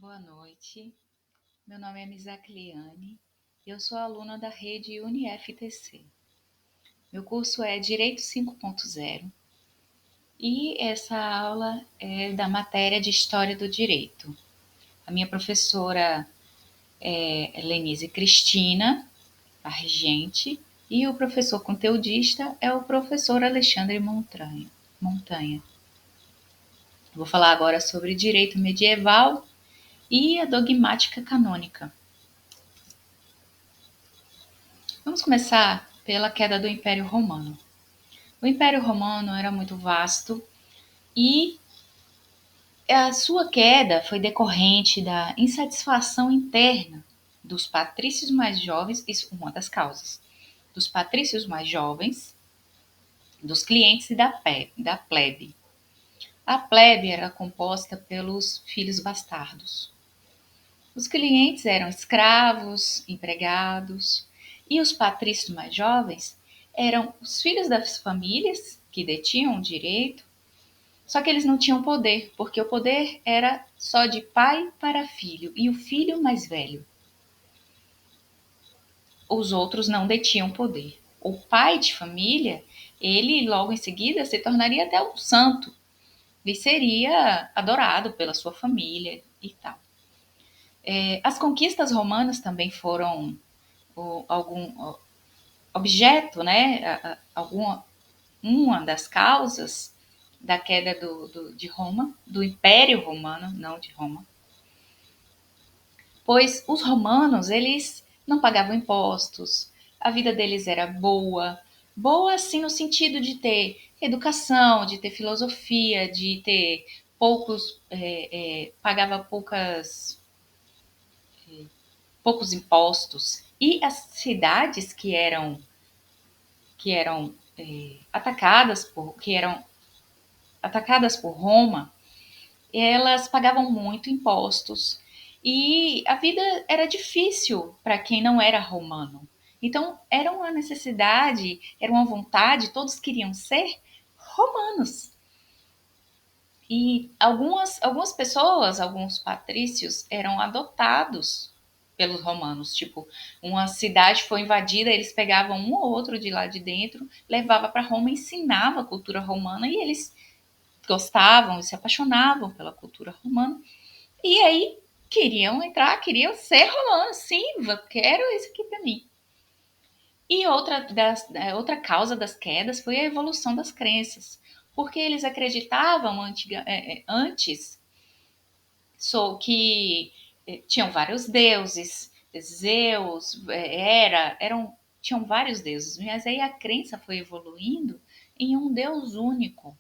Boa noite, meu nome é Misacliane e eu sou aluna da rede UniFTC. Meu curso é Direito 5.0 e essa aula é da matéria de História do Direito. A minha professora é Lenise Cristina, a regente, e o professor conteudista é o professor Alexandre Montanha. Vou falar agora sobre direito medieval e a dogmática canônica. Vamos começar pela queda do Império Romano. O Império Romano era muito vasto e a sua queda foi decorrente da insatisfação interna dos patrícios mais jovens, isso é uma das causas, dos patrícios mais jovens, dos clientes e da plebe. A plebe era composta pelos filhos bastardos. Os clientes eram escravos, empregados, e os patrícios mais jovens eram os filhos das famílias que detinham o direito, só que eles não tinham poder, porque o poder era só de pai para filho, e o filho mais velho. Os outros não detinham poder. O pai de família, ele logo em seguida se tornaria até um santo, e seria adorado pela sua família e tal. As conquistas romanas também foram algum objeto, né, uma das causas da queda de Roma, do Império Romano, não de Roma, pois os romanos, eles não pagavam impostos, a vida deles era boa, boa assim no sentido de ter educação, de ter filosofia, de ter pagava poucos impostos, e as cidades que eram atacadas por Roma, elas pagavam muito impostos e a vida era difícil para quem não era romano. Então era uma necessidade, era uma vontade, todos queriam ser romanos. E algumas pessoas, alguns patrícios, eram adotados pelos romanos. Tipo, uma cidade foi invadida, eles pegavam um ou outro de lá de dentro, levava para Roma, ensinava a cultura romana e eles gostavam e se apaixonavam pela cultura romana. E aí queriam entrar, queriam ser romanos. Sim, quero isso aqui para mim. E outra causa das quedas foi a evolução das crenças, porque eles acreditavam antes que tinham vários deuses, Zeus, tinham vários deuses, mas aí a crença foi evoluindo em um Deus único.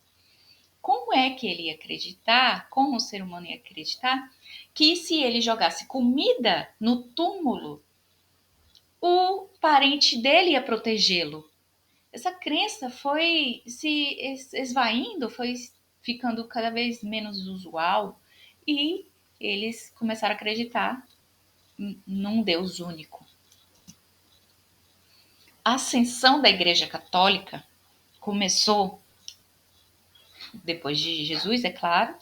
Como é que ele ia acreditar, como o ser humano ia acreditar, que se ele jogasse comida no túmulo, o parente dele ia protegê-lo? Essa crença foi se esvaindo, foi ficando cada vez menos usual e eles começaram a acreditar num Deus único. A ascensão da Igreja Católica começou depois de Jesus, é claro,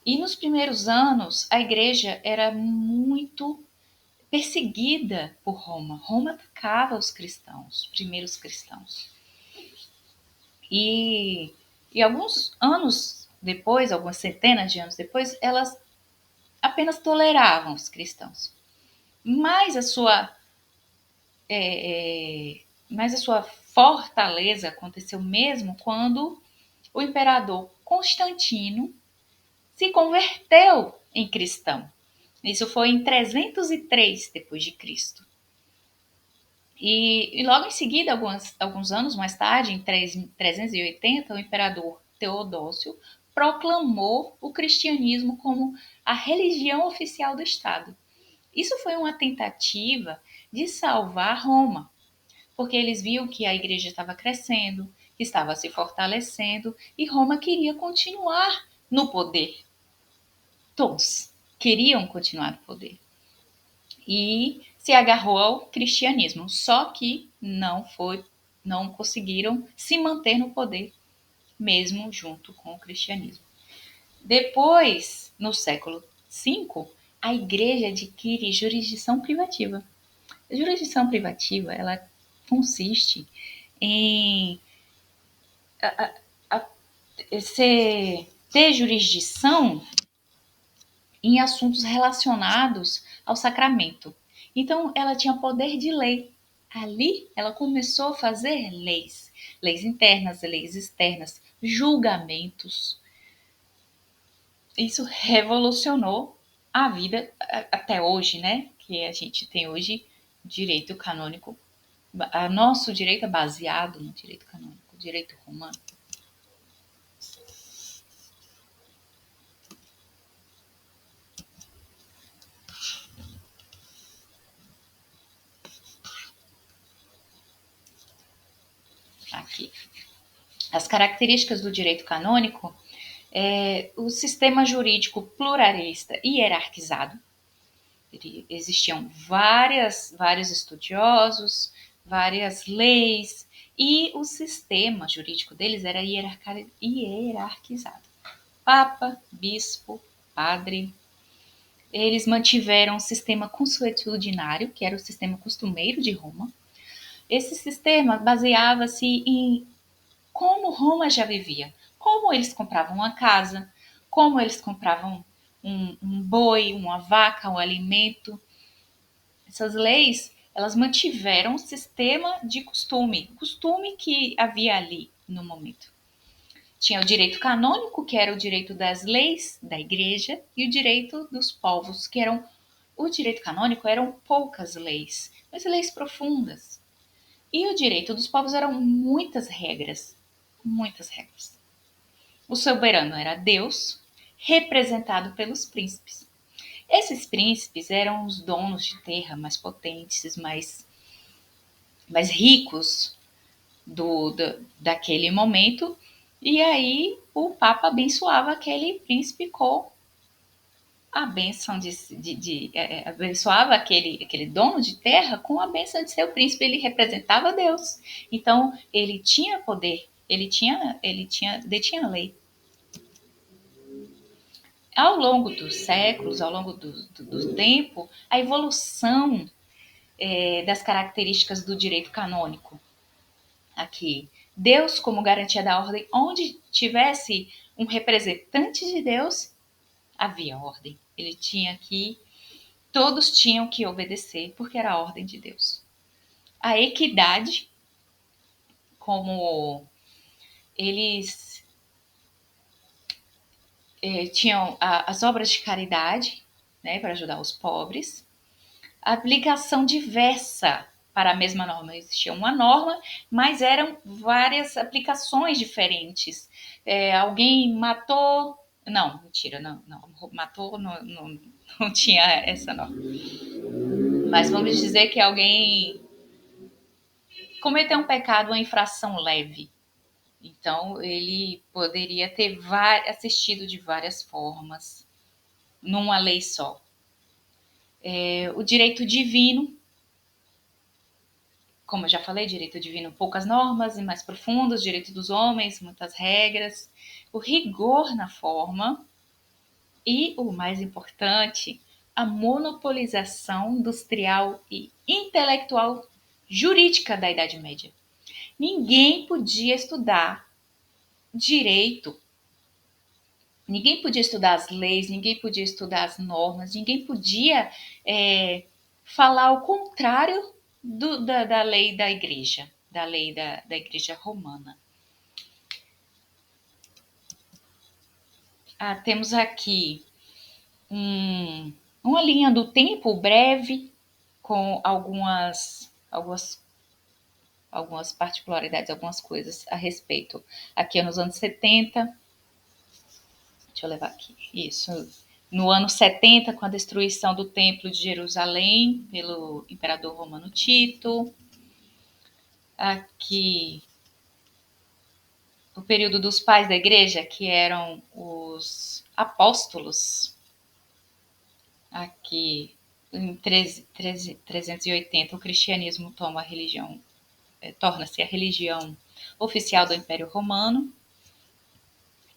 e nos primeiros anos a Igreja era muito perseguida por Roma. Roma atacava os cristãos, os primeiros cristãos. E alguns anos depois, algumas centenas de anos depois, elas apenas toleravam os cristãos. Mas mas a sua fortaleza aconteceu mesmo quando o imperador Constantino se converteu em cristão. Isso foi em 303 depois de Cristo. E logo em seguida, alguns anos mais tarde, em 380, o imperador Teodósio proclamou o cristianismo como a religião oficial do Estado. Isso foi uma tentativa de salvar Roma, porque eles viam que a igreja estava crescendo, que estava se fortalecendo e Roma queria continuar no poder. Todos queriam continuar no poder. E se agarrou ao cristianismo, só que não conseguiram se manter no poder, mesmo junto com o cristianismo. Depois, no século 5, a igreja adquire jurisdição privativa. A jurisdição privativa, ela consiste em ter jurisdição em assuntos relacionados ao sacramento. Então, ela tinha poder de lei. Ali, ela começou a fazer leis. Leis internas, leis externas, julgamentos. Isso revolucionou a vida até hoje, né? Que a gente tem hoje direito canônico. O nosso direito é baseado no direito canônico, direito romano. Aqui. As características do direito canônico é o sistema jurídico pluralista e hierarquizado. Existiam vários estudiosos, várias leis, e o sistema jurídico deles era hierarquizado. Papa, bispo, padre. Eles mantiveram o sistema consuetudinário, que era o sistema costumeiro de Roma. Esse sistema baseava-se em como Roma já vivia, como eles compravam uma casa, como eles compravam um boi, uma vaca, um alimento. Essas leis, elas mantiveram o sistema de costume que havia ali no momento. Tinha o direito canônico, que era o direito das leis da igreja, e o direito dos povos, que eram... O direito canônico eram poucas leis, mas leis profundas. E o direito dos povos eram muitas regras. Muitas regras. O soberano era Deus, representado pelos príncipes. Esses príncipes eram os donos de terra mais potentes, mais ricos daquele momento. E aí o Papa abençoava aquele príncipe com a bênção abençoava aquele dono de terra com a bênção de ser o príncipe. Ele representava Deus. Então ele tinha poder, detinha a lei. Ao longo dos séculos, ao longo do tempo, a evolução das características do direito canônico. Aqui, Deus como garantia da ordem, onde tivesse um representante de Deus, havia ordem. Ele tinha que, todos tinham que obedecer, porque era a ordem de Deus. A equidade, como eles tinham as obras de caridade, né, para ajudar os pobres. A aplicação diversa para a mesma norma. Existia uma norma, mas eram várias aplicações diferentes. Alguém matou... Não, mentira, não. Matou, não tinha essa norma. Mas vamos dizer que alguém cometeu um pecado, uma infração leve. Então, ele poderia ter assistido de várias formas, numa lei só. O direito divino, como eu já falei, direito divino, poucas normas e mais profundas, direito dos homens, muitas regras, o rigor na forma e, o mais importante, a monopolização industrial e intelectual jurídica da Idade Média. Ninguém podia estudar direito, ninguém podia estudar as leis, ninguém podia estudar as normas, ninguém podia falar o contrário da lei da igreja, da lei da igreja romana. Temos aqui uma linha do tempo breve com algumas particularidades, algumas coisas a respeito. Aqui é nos anos 70. Deixa eu levar aqui. Isso. No ano 70, com a destruição do Templo de Jerusalém pelo imperador romano Tito. Aqui, o período dos pais da igreja, que eram os apóstolos. Aqui, em 380, o cristianismo torna-se a religião oficial do Império Romano.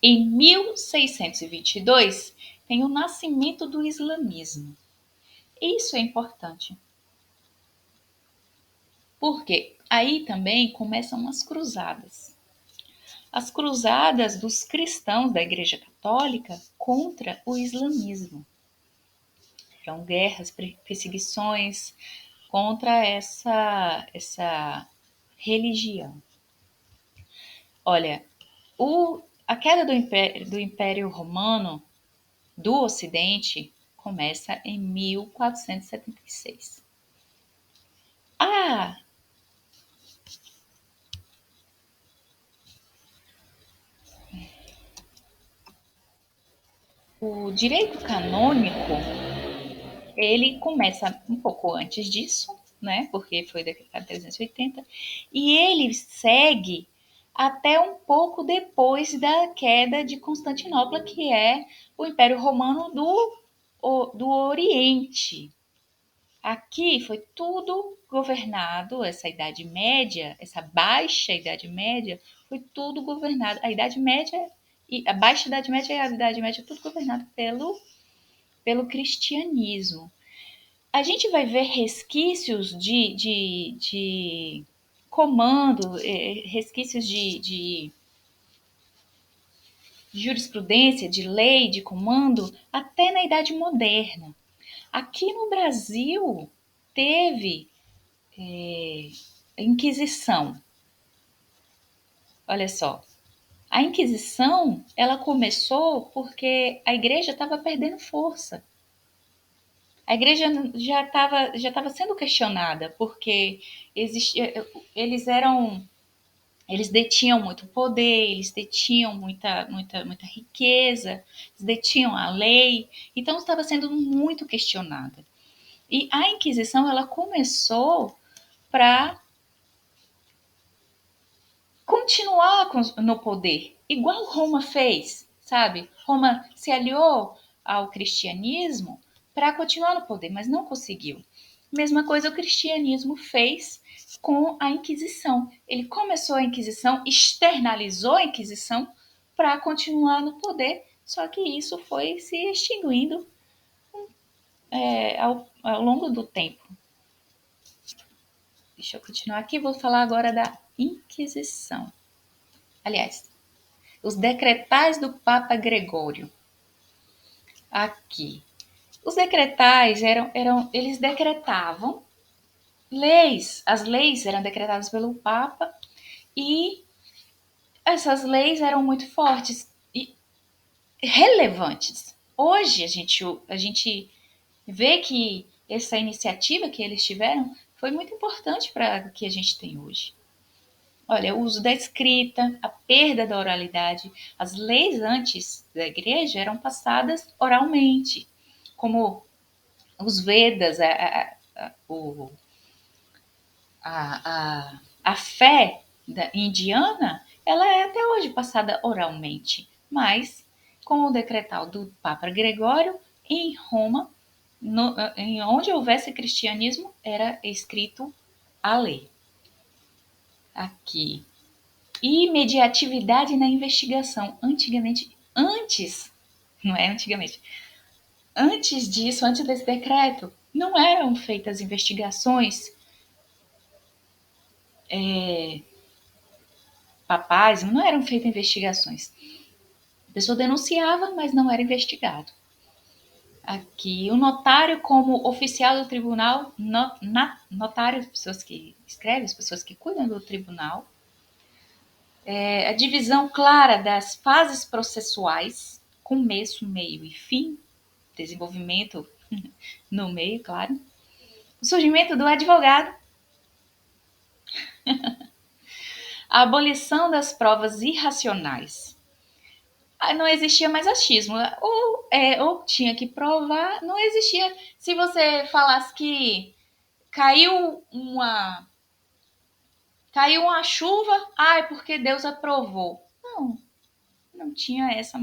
Em 1622, tem o nascimento do islamismo. Isso é importante. Porque aí também começam as cruzadas. As cruzadas dos cristãos da Igreja Católica contra o islamismo. Eram guerras, perseguições contra essa religião. Olha, a queda do Império Romano do Ocidente começa em 1476. Ah, o direito canônico, ele começa um pouco antes disso, né? Porque foi decretado em 380, e ele segue até um pouco depois da queda de Constantinopla, que é o Império Romano do Oriente. Aqui foi tudo governado, essa Idade Média, essa baixa Idade Média, foi tudo governado. A Idade Média, a baixa Idade Média e a Idade Média, tudo governado pelo cristianismo. A gente vai ver resquícios de comando, resquícios de jurisprudência, de lei, de comando, até na Idade Moderna. Aqui no Brasil, teve Inquisição. Olha só, a Inquisição, ela começou porque a igreja estava perdendo força. A igreja já estava sendo questionada porque eles eles detinham muito poder, eles detinham muita riqueza, eles detinham a lei, então estava sendo muito questionada. E a Inquisição, ela começou para continuar no poder, igual Roma fez, sabe? Roma se aliou ao cristianismo para continuar no poder, mas não conseguiu. Mesma coisa o cristianismo fez com a Inquisição. Ele começou a Inquisição, externalizou a Inquisição para continuar no poder, só que isso foi se extinguindo ao longo do tempo. Deixa eu continuar aqui, vou falar agora da Inquisição. Aliás, os decretais do Papa Gregório. Aqui. Os decretais eles decretavam leis. As leis eram decretadas pelo Papa e essas leis eram muito fortes e relevantes. Hoje a gente vê que essa iniciativa que eles tiveram foi muito importante para o que a gente tem hoje. Olha, o uso da escrita, a perda da oralidade. As leis antes da igreja eram passadas oralmente, como os Vedas, a fé indiana, ela é até hoje passada oralmente, mas com o decretal do Papa Gregório, em Roma, em onde houvesse cristianismo, era escrito a lei. Aqui. Imediatividade na investigação. Antes disso, antes desse decreto, não eram feitas investigações papais, não eram feitas investigações. A pessoa denunciava, mas não era investigado. Aqui, o notário como oficial do tribunal, notário, as pessoas que escrevem, as pessoas que cuidam do tribunal, a divisão clara das fases processuais, começo, meio e fim, desenvolvimento no meio, claro. O surgimento do advogado, a abolição das provas irracionais. Não existia mais achismo. Ou tinha que provar, não existia. Se você falasse que caiu uma chuva, é porque Deus aprovou. Não tinha essa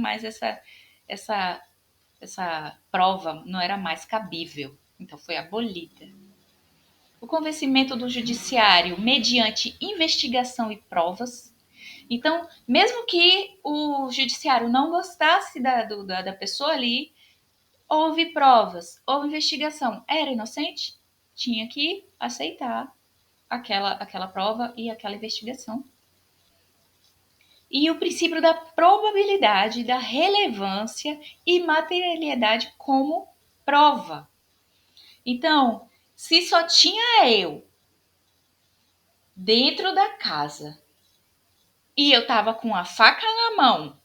prova, não era mais cabível. Então foi abolida. O convencimento do judiciário mediante investigação e provas. Então, mesmo que o judiciário não gostasse da pessoa ali, Houve provas, houve investigação. Era inocente? Tinha que aceitar aquela prova e aquela investigação. E o princípio da probabilidade, da relevância e materialidade como prova. Então, se só tinha eu dentro da casa e eu estava com a faca na mão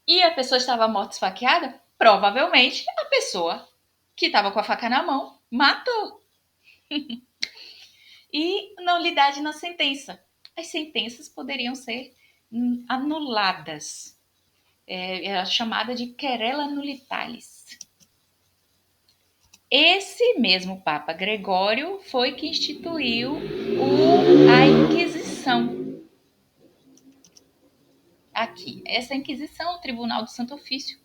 e a pessoa estava morta esfaqueada, provavelmente a pessoa que estava com a faca na mão matou. E nulidade na sentença. As sentenças poderiam ser anuladas. É a chamada de querela nullitatis. Esse mesmo Papa Gregório foi que instituiu a Inquisição. Aqui, essa Inquisição, o Tribunal do Santo Ofício,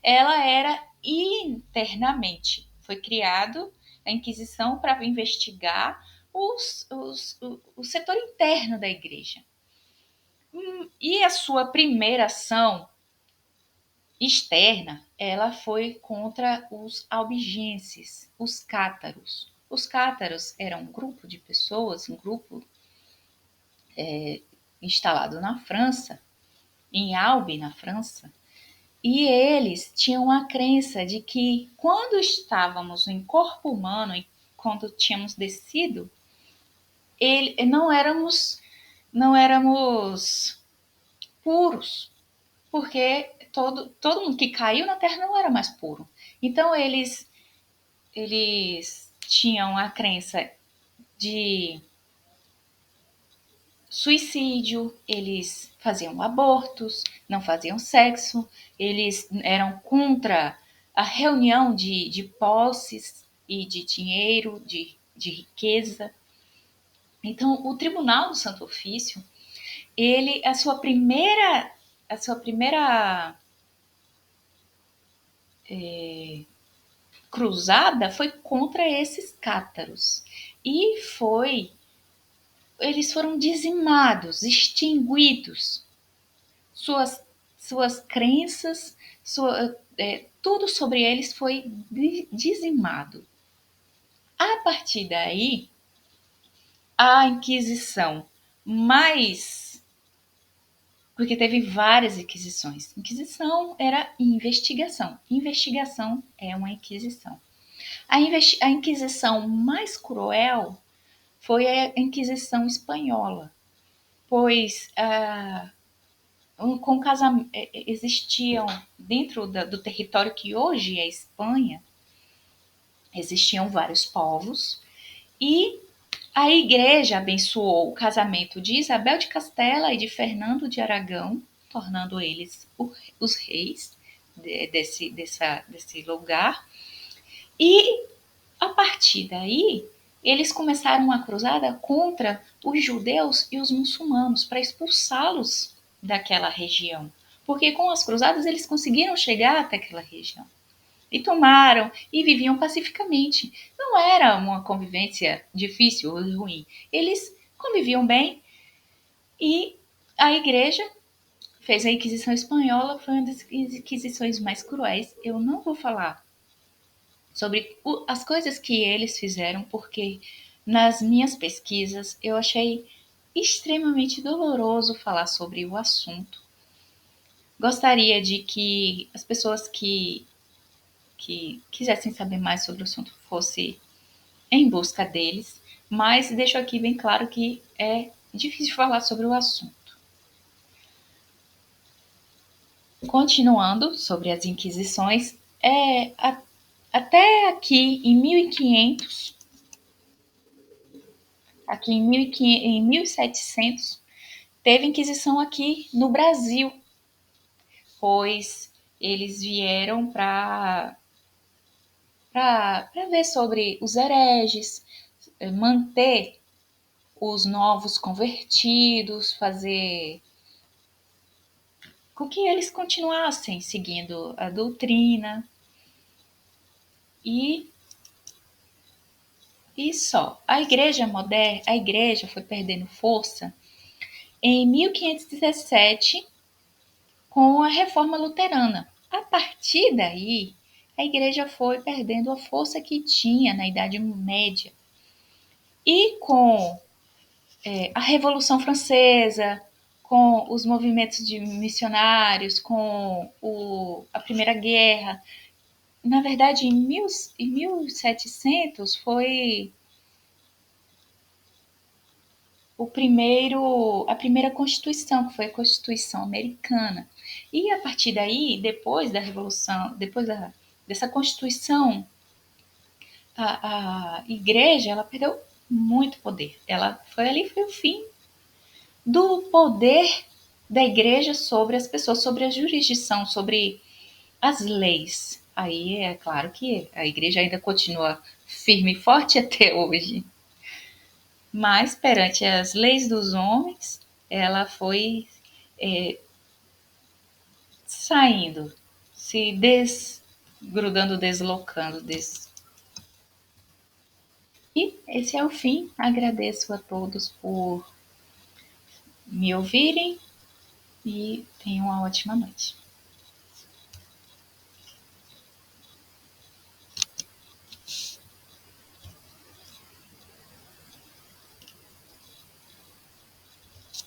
ela era internamente. Foi criado a Inquisição para investigar o setor interno da igreja. E a sua primeira ação externa, ela foi contra os albigenses, os cátaros. Os cátaros eram um grupo de pessoas, um grupo instalado na França, em Albi, na França, e eles tinham a crença de que quando estávamos em corpo humano, quando tínhamos descido, não éramos puros, porque todo mundo que caiu na terra não era mais puro. Então eles tinham a crença de suicídio, eles faziam abortos, não faziam sexo, eles eram contra a reunião de posses e de dinheiro, de riqueza. Então, o Tribunal do Santo Ofício, a sua primeira cruzada foi contra esses cátaros. E eles foram dizimados, extinguidos. Suas crenças, tudo sobre eles foi dizimado. A partir daí, a Inquisição mais... Porque teve várias inquisições. Inquisição era investigação. Investigação é uma inquisição. A Inquisição mais cruel foi a Inquisição espanhola, pois existiam dentro do território que hoje é Espanha, existiam vários povos e a igreja abençoou o casamento de Isabel de Castela e de Fernando de Aragão, tornando eles os reis desse lugar. E a partir daí, eles começaram uma cruzada contra os judeus e os muçulmanos para expulsá-los daquela região. Porque com as cruzadas eles conseguiram chegar até aquela região. E tomaram e viviam pacificamente. Não era uma convivência difícil ou ruim. Eles conviviam bem e a igreja fez a Inquisição Espanhola, foi uma das inquisições mais cruéis. Eu não vou falar sobre as coisas que eles fizeram, porque nas minhas pesquisas eu achei extremamente doloroso falar sobre o assunto. Gostaria de que as pessoas que quisessem saber mais sobre o assunto fossem em busca deles, mas deixo aqui bem claro que é difícil falar sobre o assunto. Continuando sobre as inquisições, até aqui em 1500, aqui em 1700, teve inquisição aqui no Brasil, pois eles vieram para ver sobre os hereges, manter os novos convertidos, fazer com que eles continuassem seguindo a doutrina e só. A igreja moderna, a igreja foi perdendo força em 1517 com a reforma luterana. A partir daí, a igreja foi perdendo a força que tinha na Idade Média. E com a Revolução Francesa, com os movimentos de missionários, com a Primeira Guerra, na verdade, em 1700 foi a primeira Constituição, que foi a Constituição Americana. E a partir daí, depois da Revolução, dessa Constituição, a igreja ela perdeu muito poder. Ela foi o fim do poder da igreja sobre as pessoas, sobre a jurisdição, sobre as leis. Aí é claro que a igreja ainda continua firme e forte até hoje. Mas perante as leis dos homens, ela foi é, saindo, se desgrudando, deslocando. E esse é o fim. Agradeço a todos por me ouvirem e tenham uma ótima noite.